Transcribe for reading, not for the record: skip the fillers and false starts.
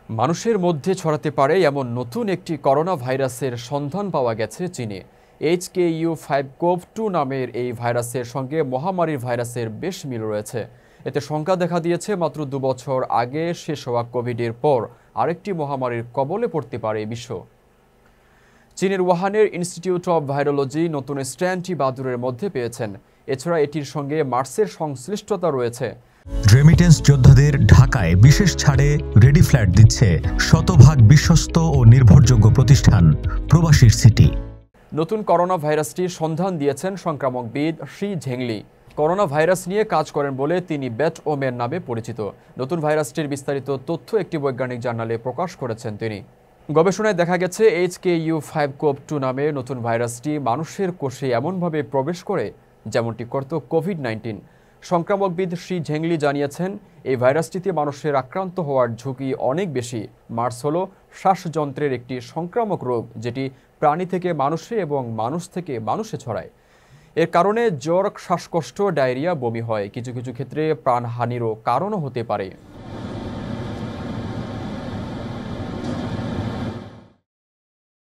মানুষের মধ্যে ছড়াতে পারে এমন নতুন একটি করোনা ভাইরাসের সন্ধান পাওয়া গেছে চীনে। HKU5CoV-2 নামের এই ভাইরাসের সঙ্গে মহামারীর ভাইরাসের বেশ মিল রয়েছে। এতে শঙ্কা দেখা দিয়েছে মাত্র 2 বছর আগে শেষ হওয়া কোভিডের পর আরেকটি মহামারীর কবলে পড়তে পারে বিশ্ব। চীনের ওয়াহানের ইনস্টিটিউট অব ভাইরোলজি নতুন স্ট্র্যান্ডটি বাদুড়ের মধ্যে পেয়েছেন। এছাড়া এটির সঙ্গে মার্সের সংশ্লিষ্টতা রয়েছে। রেমিটেন্স যোদ্ধাদের ঢাকায় বিশেষ ছাড়ে রেডি ফ্ল্যাট দিচ্ছে শতভাগ বিশ্বস্ত ও নির্ভরযোগ্য প্রতিষ্ঠান প্রবাসীর সিটি। নতুন করোনা ভাইরাসটির সন্ধান দিয়েছেন সংক্রামকবিদ শি ঝেংলি। করোনা ভাইরাস নিয়ে কাজ করেন বলে তিনি ব্যাট ওমেন নামে পরিচিত। নতুন ভাইরাসটির বিস্তারিত তথ্য একটি বৈজ্ঞানিক জার্নালে প্রকাশ করেছেন তিনি। গবেষণায় দেখা গেছে HKU5CoV-2 নামে নতুন ভাইরাসটি মানুষের কোষে এমনভাবে প্রবেশ করে যেমনটি করত কোভিড-19। সংক্রামকবিদ শি ঝেংলি জানিয়েছেন, এই ভাইরাসটিতে মানুষের আক্রান্ত হওয়ার ঝুঁকি অনেক বেশি। মার্স হল শ্বাসযন্ত্রের একটি সংক্রামক রোগ, যেটি প্রাণী থেকে মানুষে এবং মানুষ থেকে মানুষে ছড়ায়। এর কারণে জ্বর, শ্বাসকষ্ট, ডায়রিয়া, বমি হয়। কিছু কিছু ক্ষেত্রে প্রাণহানিরও কারণও হতে পারে।